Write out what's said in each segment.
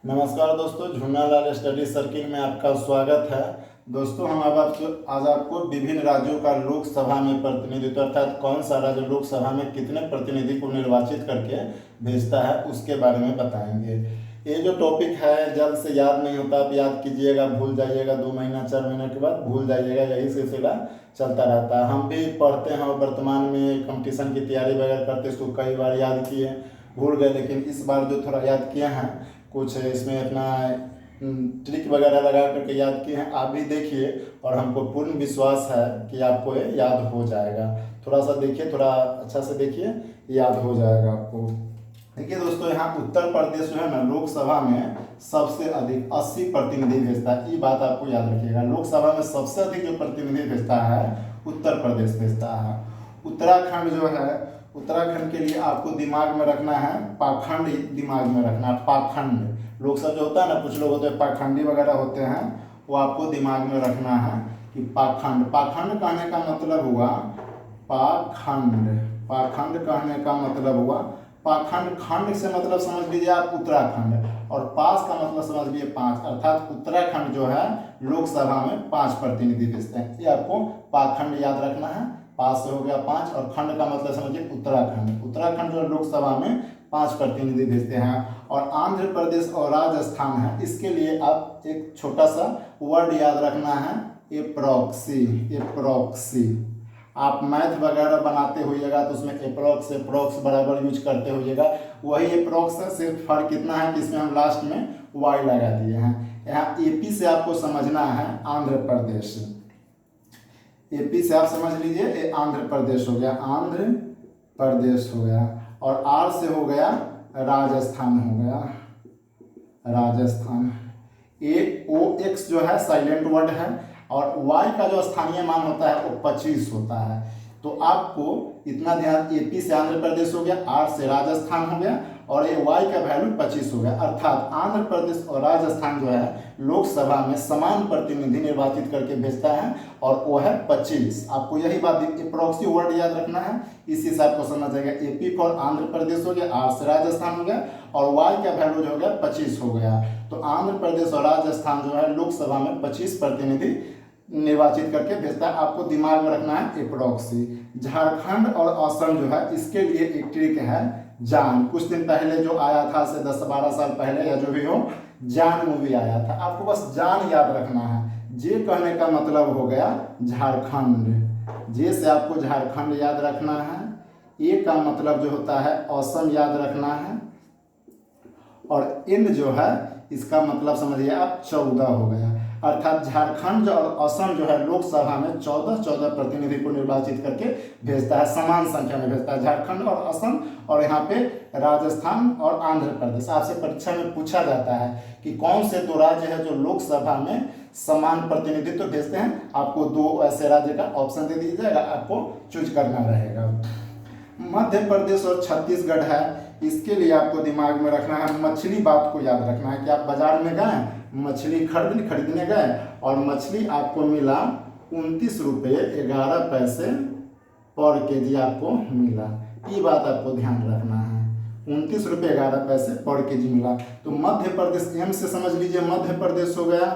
नमस्कार दोस्तों, Jhunalal study circle में आपका स्वागत है। दोस्तों, हम अब आज आपको विभिन्न राज्यों का लोकसभा में प्रतिनिधित्व अर्थात कौन सा राज्य लोकसभा में कितने प्रतिनिधि को निर्वाचित करके भेजता है उसके बारे में बताएंगे। ये जो टॉपिक है जल्द से याद नहीं होता, आप याद कीजिएगा, भूल जाइएगा, 2 महीना 4 महीने के बाद भूल जाइएगा, यही सिलसिला चलता रहता है। हम भी पढ़ते हैं और वर्तमान में कंपटीशन की तैयारी वगैरह करते हैं, इसको कई बार याद किए, भूल गए, लेकिन इस बार जो थोड़ा याद किए हैं, कुछ इसमें अपना ट्रिक वगैरह लगा करके याद किए हैं। आप भी देखिए और हमको पूर्ण विश्वास है कि आपको ये याद हो जाएगा। थोड़ा सा देखिए, थोड़ा अच्छा से देखिए, याद हो जाएगा आपको। देखिए दोस्तों, यहाँ उत्तर प्रदेश जो है ना लोकसभा में सबसे अधिक 80 प्रतिनिधि भेजता है। ये बात आपको याद रखिएगा, लोकसभा में सबसे अधिक जो प्रतिनिधि भेजता है उत्तर प्रदेश भेजता है। उत्तराखंड जो है, उत्तराखंड के लिए आपको दिमाग में रखना है, पाखंड दिमाग में रखना है। पाखंड लोकसभा जो होता है ना, कुछ लोग होते हैं पाखंडी वगैरह होते हैं, वो आपको दिमाग में रखना है कि पाखंड। पाखंड कहने का मतलब हुआ पाखंड। पाखंड कहने का मतलब हुआ पाखंड। खंड से मतलब समझ लीजिए आप उत्तराखंड, और पास का मतलब समझ लीजिए 5, अर्थात उत्तराखंड जो है लोकसभा में 5 प्रतिनिधि भेजते हैं। ये आपको पाखंड याद रखना है। पास से हो गया 5 और खंड का मतलब समझिए उत्तराखंड। उत्तराखंड जो लोकसभा में 5 प्रतिनिधि भेजते हैं। और आंध्र प्रदेश और राजस्थान है, इसके लिए आप एक छोटा सा वर्ड याद रखना है, एप्रॉक्सी। एप्रॉक्सी आप मैथ वगैरह बनाते होइएगा तो उसमें एप्रॉक्स बराबर यूज करते होइएगा। वही एप्रॉक्स है, सिर्फ फर्क कितना है कि इसमें हम लास्ट में वाई लगा दिए हैं। यहाँ एपी से आपको समझना है आंध्र प्रदेश। एपी से आप समझ लीजिए, ये आंध्र प्रदेश हो गया, आंध्र प्रदेश हो गया। और आर से हो गया राजस्थान, हो गया राजस्थान। ए ओ एक्स जो है साइलेंट वर्ड है, और वाई का जो स्थानीय मान होता है वो 25 होता है। तो आपको इतना ध्यान, एपी से आंध्र प्रदेश हो गया, आर से राजस्थान हो गया, और ये वाई का वैल्यू 25 हो गया। अर्थात आंध्र प्रदेश और राजस्थान जो है लोकसभा में समान प्रतिनिधि निर्वाचित करके भेजता है, और वो है 25। आपको यही बात अप्रोक्सी वर्ड याद रखना है, इसी से आपको समझ जाएगा। एपी फॉर आंध्र प्रदेश हो गया, आर से राजस्थान हो गया, और वाई का वैल्यू जो हो गया 25 हो गया। तो आंध्र प्रदेश और राजस्थान जो है लोकसभा में 25 प्रतिनिधि निर्वाचित करके भेजता है। आपको दिमाग में रखना है एप्रोक्सी। झारखंड और असम जो है, इसके लिए एक ट्रिक है, जान। कुछ दिन पहले जो आया था, से 10-12 साल पहले या जो भी हो, जान मूवी आया था। आपको बस जान याद रखना है। जे कहने का मतलब हो गया झारखंड, जे से आपको झारखंड याद रखना है। ए का मतलब जो होता है असम याद रखना है, और इन जो है इसका मतलब समझिए आप 14 हो गया। अर्थात झारखंड और असम जो है लोकसभा में 14 प्रतिनिधि को निर्वाचित करके भेजता है, समान संख्या में भेजता है, झारखंड और असम। और यहाँ पे राजस्थान और आंध्र प्रदेश। आपसे परीक्षा में पूछा जाता है कि कौन से 2 राज्य है जो लोकसभा में समान प्रतिनिधित्व भेजते हैं। आपको 2 ऐसे राज्य का ऑप्शन दे दिया जाएगा, आपको चूज करना रहेगा। मध्य प्रदेश और छत्तीसगढ़ है, इसके लिए आपको दिमाग में रखना है, मछली बात को याद रखना है कि आप बाजार में गए, मछली खरीदने गए, और मछली आपको मिला 29 रुपये 11 पैसे पर केजी आपको मिला। ये बात आपको ध्यान रखना है, 29 रुपये 11 पैसे पर केजी मिला। तो मध्य प्रदेश, एम से समझ लीजिए मध्य प्रदेश हो गया,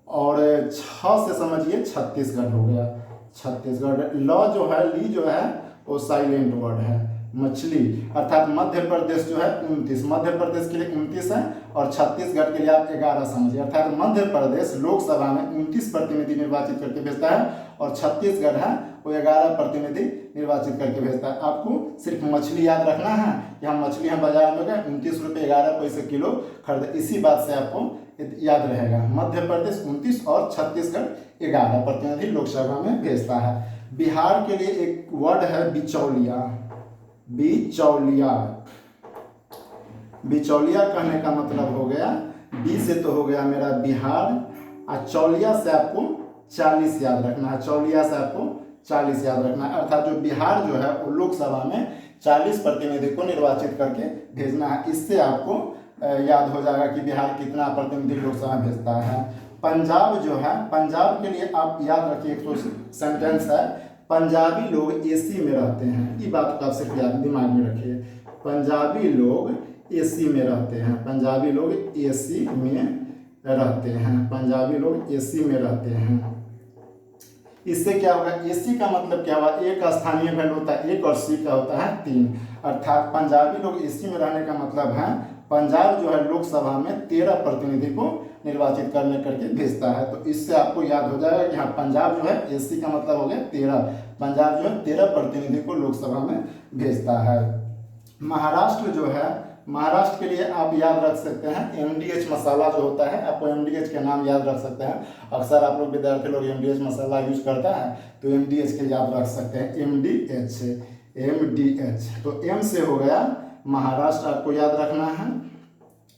और 6 से समझिए छत्तीसगढ़ हो गया। छत्तीसगढ़। ल जो है, ली जो है वो साइलेंट वर्ड है, मछली। अर्थात मध्य प्रदेश जो है 29, मध्य प्रदेश के लिए 29 है, और छत्तीसगढ़ के लिए आप 11 समझिए। अर्थात मध्य प्रदेश लोकसभा में 29 प्रतिनिधि निर्वाचित करके भेजता है, और छत्तीसगढ़ है वो 11 प्रतिनिधि निर्वाचित करके भेजता है। आपको सिर्फ मछली याद रखना है कि हम मछली हम बाजार में गए 29 रुपये 11 पैसे किलो खरीदे। इसी बात से आपको याद रहेगा। मध्य प्रदेश 29 और छत्तीसगढ़ 11 प्रतिनिधि लोकसभा में भेजता है। बिहार के लिए एक वर्ड है बिचौलिया। बिचौलिया, बिचौलिया कहने का मतलब हो गया, बी से तो हो गया मेरा बिहार, और चौलिया से आपको 40 याद रखना है। चौलिया से आपको 40 याद रखना है। अर्थात जो बिहार जो है वो लोकसभा में 40 प्रतिनिधि को निर्वाचित करके भेजना है। इससे आपको याद हो जाएगा कि बिहार कितना प्रतिनिधि लोकसभा भेजता है। पंजाब जो है, पंजाब के लिए आप याद रखिए, एक तो सेंटेंस है, पंजाबी लोग एसी में रहते हैं। ये बात को आप सिर्फ याद दिमाग में रखिए, पंजाबी लोग एसी में रहते हैं, पंजाबी लोग एसी में रहते हैं, पंजाबी लोग एसी में रहते हैं। इससे क्या होगा, एसी का मतलब क्या हुआ, एक स्थानीय वैल्यू होता है एक और सी का होता है 3, अर्थात पंजाबी लोग एसी में रहने का मतलब है पंजाब जो है लोकसभा में 13 प्रतिनिधि को निर्वाचित करके भेजता है। तो इससे आपको याद हो जाएगा कि हाँ पंजाब जो है एसी का मतलब हो गया 13, पंजाब जो है 13 प्रतिनिधि को लोकसभा में भेजता है। महाराष्ट्र जो है, महाराष्ट्र के लिए आप याद रख सकते हैं एमडीएच मसाला जो होता है, आपको एमडीएच के नाम याद रख सकते हैं। अक्सर आप लोग विद्यार्थी लोग एमडीएच मसाला यूज करता है तो एमडीएच के याद रख सकते हैं, एमडीएच, एमडीएच। तो एम से हो गया महाराष्ट्र, आपको याद रखना है,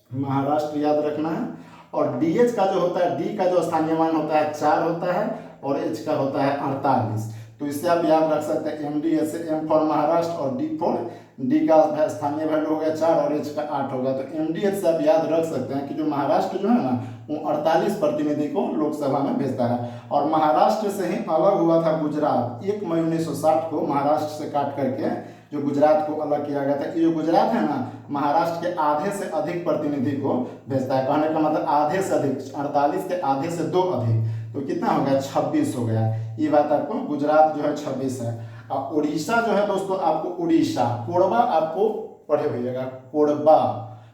महाराष्ट्र याद रखना है। और डीएच का जो होता है, डी का जो स्थानीय मान होता है 4 होता है और एच का होता है 48। तो इससे आप याद रख सकते हैं एमडीएच से, एम फॉर महाराष्ट्र और डी फॉर, डी का स्थानीय वैल्यू हो गया 4 और एच का 8 होगा। तो एमडीएच से आप याद रख सकते हैं कि जो महाराष्ट्र जो है ना वो 48 प्रतिनिधि को लोकसभा में भेजता है। और महाराष्ट्र से ही अलग हुआ था गुजरात, 1 मई 1960 को महाराष्ट्र से काट करके जो गुजरात को अलग किया गया था। ये जो गुजरात है ना महाराष्ट्र के आधे से अधिक प्रतिनिधि को भेजता है, कहने का मतलब आधे से अधिक, 48 के आधे से 2 अधिक, तो कितना हो गया 26 हो गया। ये बात आपको, गुजरात जो है 26 है। और उड़ीसा जो है दोस्तों, आपको उड़ीसा, कोरबा आपको पढ़े होइएगा, कोरबा,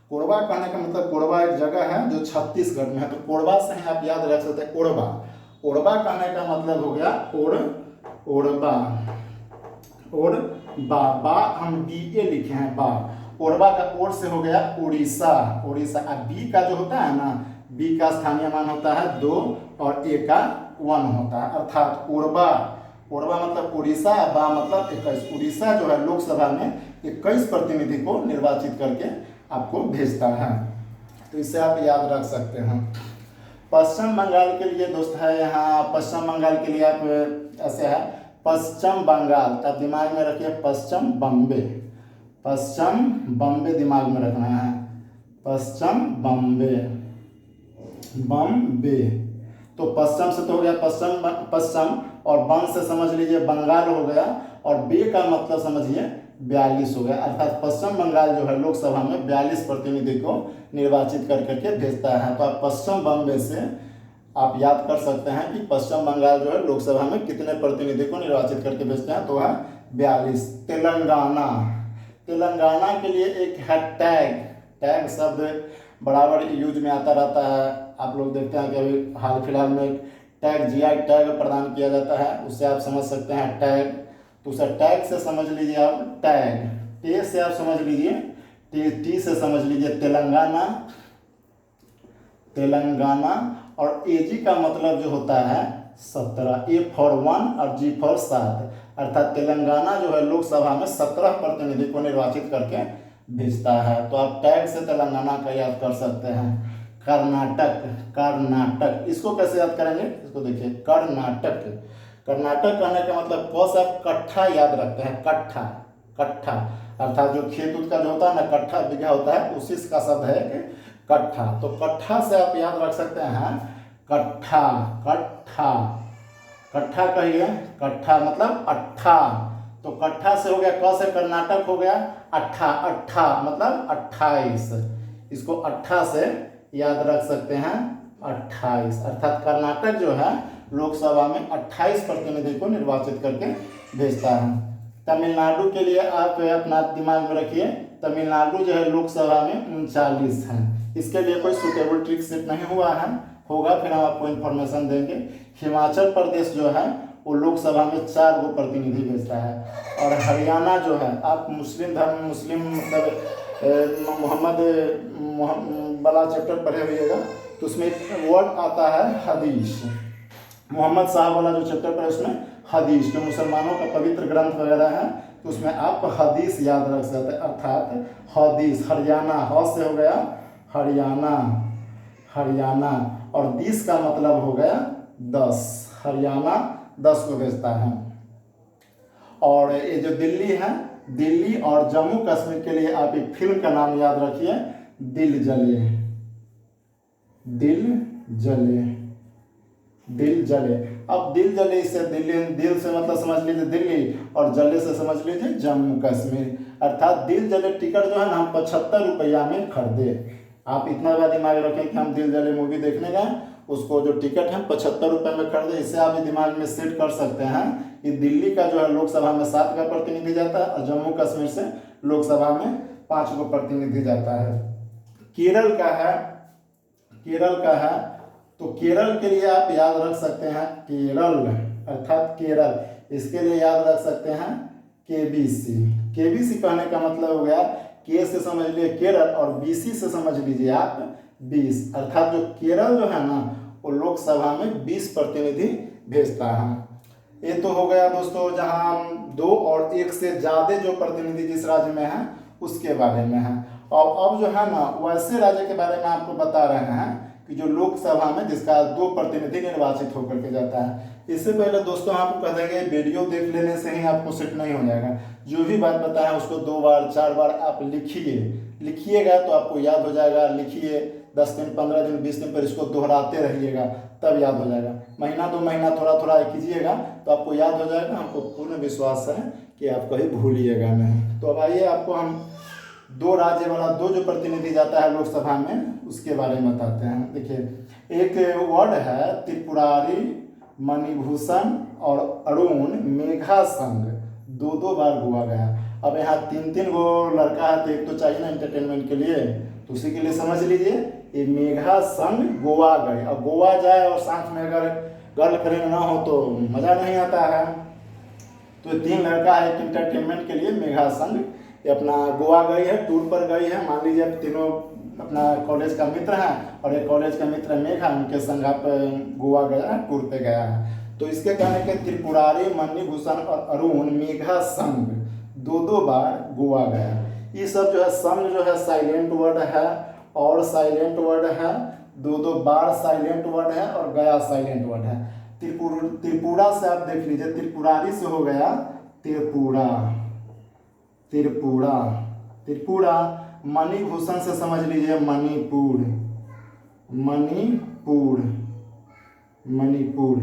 कोरबा कहने का मतलब कोरबा एक जगह है जो छत्तीसगढ़ में है, तो कोरबा से ही आप याद रख सकते हैं कोरबा। कोरबा कहने का मतलब हो गया ओरबा, और बा हम बी ए लिखे हैं बा, कोरबा का ओर से हो गया उड़ीसा, उड़ीसा। अब बी का जो होता है ना, बी का स्थानीय मान होता है 2 और ए का 1 होता है, अर्थात कोरबा, कोरबा मतलब उड़ीसा, बा मतलब 21। उड़ीसा जो है लोकसभा में 21 प्रतिनिधि को निर्वाचित करके आपको भेजता है, तो इसे आप याद रख सकते हैं। पश्चिम बंगाल के लिए दोस्त है यहाँ, पश्चिम बंगाल के लिए आप ऐसे है पश्चिम बंगाल, आप दिमाग में रखिए पश्चिम बम्बे, पश्चिम बम्बे दिमाग में रखना है, पश्चिम बम्बे, बम्बे। तो पश्चिम से तो हो गया पश्चिम, पश्चिम, और बंग से समझ लीजिए बंगाल हो गया, और बे का मतलब समझिए 42 हो गया, अर्थात पश्चिम बंगाल जो है लोकसभा में 42 प्रतिनिधि को निर्वाचित करके भेजता है। तो आप पश्चिम बम्बे से आप याद कर सकते हैं कि पश्चिम बंगाल जो है लोकसभा में कितने प्रतिनिधि को निर्वाचित करके भेजते हैं, तो है 42। तेलंगाना, तेलंगाना के लिए एक है टैग, टैग शब्द बराबर यूज में आता रहता है। आप लोग देखते हैं कि अभी हाल फिलहाल में टैग जीआई टैग प्रदान किया जाता है, उससे आप समझ सकते हैं टैग। तो उसे टैग से समझ लीजिए आप टैग, टे से आप समझ लीजिए, टी से समझ लीजिए तेलंगाना, तेलंगाना। और एजी का मतलब जो होता है 17, ए फॉर 1 और जी फॉर 7, अर्थात तेलंगाना जो है लोकसभा में 17 प्रतिनिधि को निर्वाचित करके भेजता है। तो आप टैग से तेलंगाना का याद कर सकते हैं। कर्नाटक, कर्नाटक, इसको कैसे याद करेंगे, इसको देखिए कर्नाटक, कर्नाटक कहने का मतलब क से आप कट्ठा याद रखते हैं, कट्ठा, कट्ठा, अर्थात जो खेत उत का जो होता है ना कट्ठा बीघा होता है, उसी का शब्द है कट्ठा। तो कट्ठा से आप याद रख सकते हैं कट्ठा, कट्ठा, कट्ठा कहिए, कट्ठा मतलब 8, तो कट्ठा से हो गया, क से कर्नाटक हो गया 8, 8 मतलब 28, इसको 8 से याद रख सकते हैं 28, अर्थात कर्नाटक जो है लोकसभा में 28 प्रतिनिधि को निर्वाचित करके भेजता है। तमिलनाडु के लिए आप अपना दिमाग में रखिए, तमिलनाडु जो है लोकसभा में 39 है। इसके लिए कोई सुटेबल ट्रिक सेट नहीं हुआ है, होगा फिर हम आपको इन्फॉर्मेशन देंगे। हिमाचल प्रदेश जो है वो लोकसभा में 4 गो प्रतिनिधि भेजता है। और हरियाणा जो है, आप मुस्लिम धर्म, मुस्लिम मतलब मोहम्मद वाला चैप्टर पढ़े हुइएगा, तो उसमें एक वर्ड आता है हदीस, मोहम्मद साहब वाला जो चैप्टर पढ़े उसमें हदीस, जो मुसलमानों का पवित्र ग्रंथ वगैरह है, तो उसमें आप हदीस याद रख सकते हैं, अर्थात हदीस। हरियाणा, ह से हो गया हरियाणा, हरियाणा, और 20 का मतलब हो गया 10, हरियाणा 10 को भेजता है। और ये जो दिल्ली है, दिल्ली और जम्मू कश्मीर के लिए आप एक फिल्म का नाम याद रखिए, दिल जले, दिल जले, दिल जले। अब दिल जले से दिल्ली, दिल से मतलब समझ लीजिए दिल्ली, और जले से समझ लीजिए जम्मू कश्मीर। अर्थात दिल जले टिकट जो है ना हम 75 रुपया में खरीदे। आप इतना बात दिमाग रखें कि हम दिल जले मूवी देखने गए, उसको जो टिकट है 75 रुपये में खरीदे। इससे आप दिमाग में सेट कर सकते हैं कि दिल्ली का जो है लोकसभा में 7 का प्रतिनिधि जाता है और जम्मू कश्मीर से लोकसभा में 5 को प्रतिनिधि जाता है। केरल का है, केरल का है तो केरल के लिए आप याद रख सकते हैं केरल अर्थात केरल, इसके लिए याद रख सकते हैं केबीसी। केबीसी कहने का मतलब हो गया के से समझ लिए केरल और बीसी से समझ लीजिए आप 20, अर्थात जो केरल जो है ना वो लोकसभा में 20 प्रतिनिधि भेजता है। ये तो हो गया दोस्तों जहां 2 और 1 से ज़्यादा जो प्रतिनिधि जिस राज्य में है उसके बारे में है। और अब जो है ना वैसे राज्य के बारे में आपको बता रहे हैं कि जो लोकसभा में जिसका 2 प्रतिनिधि निर्वाचित होकर के जाता है। इससे पहले दोस्तों आपको कह देंगे वीडियो देख लेने से ही आपको सेट नहीं हो जाएगा। जो भी बात बताया उसको 2 बार 4 बार आप लिखिएगा तो आपको याद हो जाएगा। लिखिए 10 दिन 15 दिन 20 दिन पर इसको दोहराते रहिएगा तब याद हो जाएगा। महीना 2 महीना थोड़ा थोड़ा कीजिएगा तो आपको याद हो जाएगा। हमको पूर्ण विश्वास है कि आप कहीं भूलिएगा नहीं। तो अब आइए आपको हम 2 राज्य वाला 2 जो प्रतिनिधि जाता है लोकसभा में उसके बारे में बताते हैं। देखिए एक वर्ड है त्रिपुरारी, मणिभूषण और अरुण मेघा संघ 2 बार गोवा गया। अब यहाँ 3 गो लड़का है तो एक तो चाहिए ना एंटरटेनमेंट के लिए, तो उसी के लिए समझ लीजिए ये मेघा संघ गोवा गए। अब गोवा जाए और साथ में अगर गर्लफ्रेंड ना हो तो मज़ा नहीं आता है। तो 3 लड़का है एक एंटरटेनमेंट के लिए मेघा संघ ये अपना गोवा गई है, टूर पर गई है। मान लीजिए तीनों अपना कॉलेज का मित्र है और एक कॉलेज का मित्र मेघा, उनके संग आप गोवा गया है, टूर पे गया है। तो इसके कहने के त्रिपुरारी, मणिभूषण और अरुण मेघा संघ 2 बार गोवा गया। ये सब जो है संघ जो है साइलेंट वर्ड है और साइलेंट वर्ड है, 2 बार साइलेंट वर्ड है और गया साइलेंट वर्ड है। त्रिपुरा से आप देख लीजिए, त्रिपुरारी से हो गया त्रिपुरा, त्रिपुरा त्रिपुरा। मणिभूषण से समझ लीजिए मणिपुर, मणिपुर मणिपुर।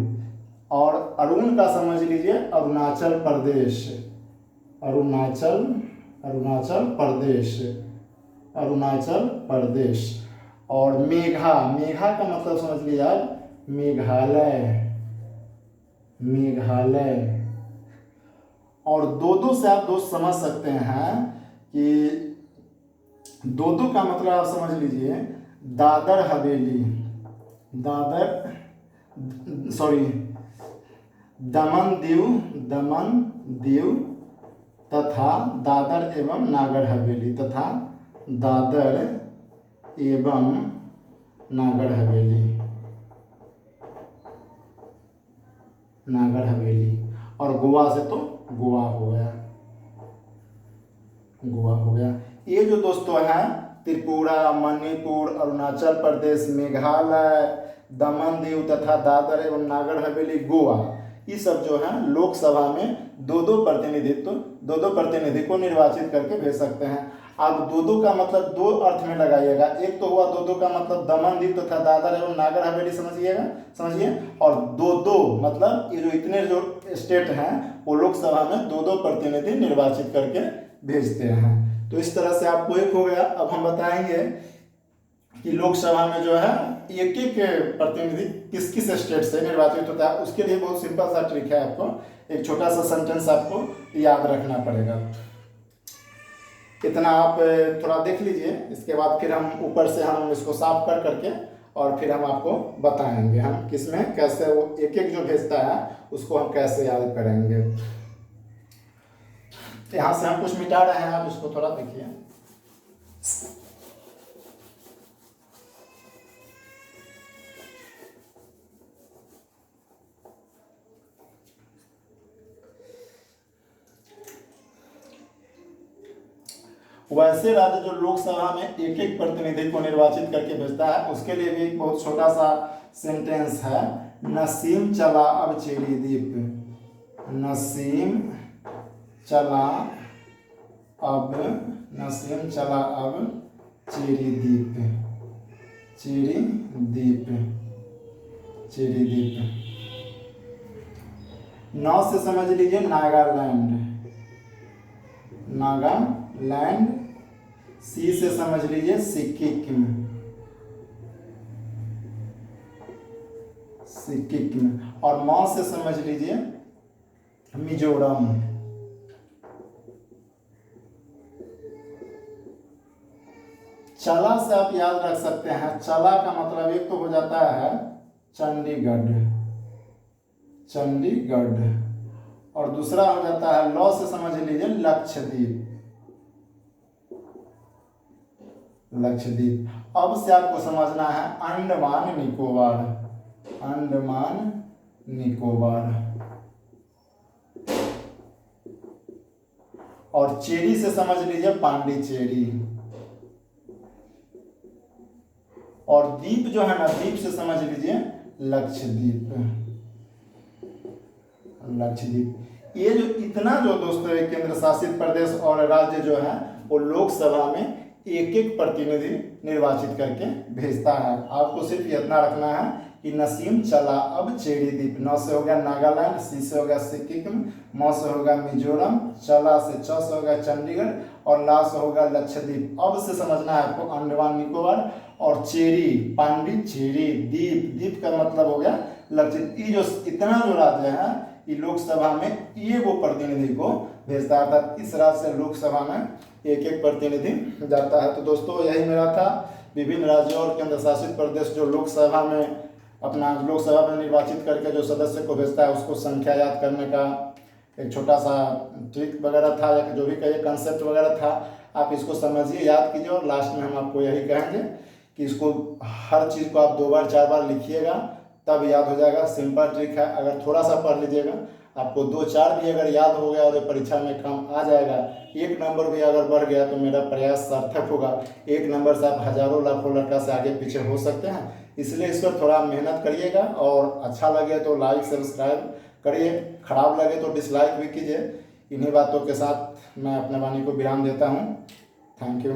और अरुण का समझ लीजिए अरुणाचल प्रदेश, अरुणाचल अरुणाचल प्रदेश, अरुणाचल प्रदेश। और मेघा, मेघा का मतलब समझ लीजिए आप मेघालय, मेघालय। और 2 से आप दोस्त समझ सकते हैं कि 2 का मतलब आप समझ लीजिए दादर हवेली, दादर सॉरी दमन दीव, दमन दीव तथा दादर एवं नागर हवेली, तथा दादर एवं नागर हवेली, नागर हवेली। और गोवा से तो गोवा हो गया, गोवा हो गया। ये जो दोस्तों हैं त्रिपुरा, मणिपुर, अरुणाचल प्रदेश, मेघालय, दमन दीव तथा दादर एवं नागर हवेली, गोवा, ये सब जो है लोकसभा में 2 प्रतिनिधित्व 2 प्रतिनिधि को निर्वाचित करके भेज सकते हैं। आप 2 का मतलब 2 अर्थ में लगाइएगा। एक तो हुआ 2 का मतलब दमन दीव तथा दादर एवं नागर हवेली समझिएगा, समझिए। और 2 मतलब ये जो इतने जो स्टेट हैं वो लोकसभा में 2 प्रतिनिधि निर्वाचित करके भेजते हैं। तो इस तरह से आपको एक हो गया। अब हम बताएंगे कि लोकसभा में जो है एक प्रतिनिधि किस किस स्टेट से निर्वाचित होता है। उसके लिए बहुत सिंपल सा ट्रिक है, आपको एक छोटा सा सेंटेंस आपको याद रखना पड़ेगा। इतना आप थोड़ा देख लीजिए, इसके बाद फिर हम ऊपर से हम इसको साफ कर करके और फिर हम आपको बताएंगे हम किसमें कैसे वो एक जो भेजता है उसको हम कैसे याद करेंगे। यहाँ से हम कुछ मिटा रहे हैं, आप उसको थोड़ा देखिए। वैसे राज्य जो लोकसभा में एक प्रतिनिधि को निर्वाचित करके भेजता है उसके लिए भी एक बहुत छोटा सा सेंटेंस है। नसीम चला अब चेरी द्वीप, नसीम चला अब, नसीम चला अब चेरी द्वीप, चेरी द्वीप, चेरी द्वीप। नौ से समझ लीजिए नागालैंड, नागालैंड। लैंड, सी से समझ लीजिए सिक्किम, सिक्किम, और म से समझ लीजिए मिजोरम। चला से आप याद रख सकते हैं, चला का मतलब एक तो हो जाता है चंडीगढ़, चंडीगढ़, और दूसरा हो जाता है लॉ से समझ लीजिए लक्षद्वीप, लक्षद्वीप। अब से आपको समझना है अंडमान निकोबार, अंडमान निकोबार, और चेरी से समझ लीजिए पांडिचेरी, और द्वीप जो है ना, द्वीप से समझ लीजिए लक्षद्वीप, लक्षद्वीप। ये जो इतना जो दोस्तों केंद्र शासित प्रदेश और राज्य जो है वो लोकसभा में एक एक प्रतिनिधि निर्वाचित करके भेजता है। आपको सिर्फ इतना रखना है कि नसीम, चला, अब चेरी द्वीप, न से हो गया नागालैंड, सी से हो गया सिक्किम, म से होगा मिजोरम, चला से, च से होगा चंडीगढ़, और ला से होगा लक्षद्वीप। अब से समझना है आपको अंडमान निकोबार, और चेरी पांडिचेरी, द्वीप, द्वीप का मतलब हो गया लक्षद्वीप। ये जो इतना जो राज्य है ये लोकसभा में ये वो प्रतिनिधि को भेजता है, अर्थात इस राज्य से लोकसभा में एक एक प्रतिनिधि जाता है। तो दोस्तों यही मेरा था विभिन्न राज्यों और केंद्र शासित प्रदेश जो लोकसभा में अपना लोकसभा में निर्वाचित करके जो सदस्य को भेजता है उसको संख्या याद करने का एक छोटा सा ट्रिक वगैरह था, या जो भी कहिए कंसेप्ट वगैरह था। आप इसको समझिए, याद कीजिए, और लास्ट में हम आपको यही कहेंगे कि इसको हर चीज़ को आप 2 बार 4 बार लिखिएगा, तब याद हो जाएगा। सिंपल ट्रिक है, अगर थोड़ा सा पढ़ लीजिएगा आपको 2-4 भी अगर याद हो गया और परीक्षा में काम आ जाएगा, 1 नंबर भी अगर बढ़ गया तो मेरा प्रयास सार्थक होगा। 1 नंबर से आप हजारों लाखों लड़का से आगे पीछे हो सकते हैं। इसलिए इस पर थोड़ा मेहनत करिएगा, और अच्छा लगे तो लाइक सब्सक्राइब करिए, खराब लगे तो डिसलाइक भी कीजिए। इन्हीं बातों के साथ मैं अपने वाणी को विराम देता हूँ। Thank you.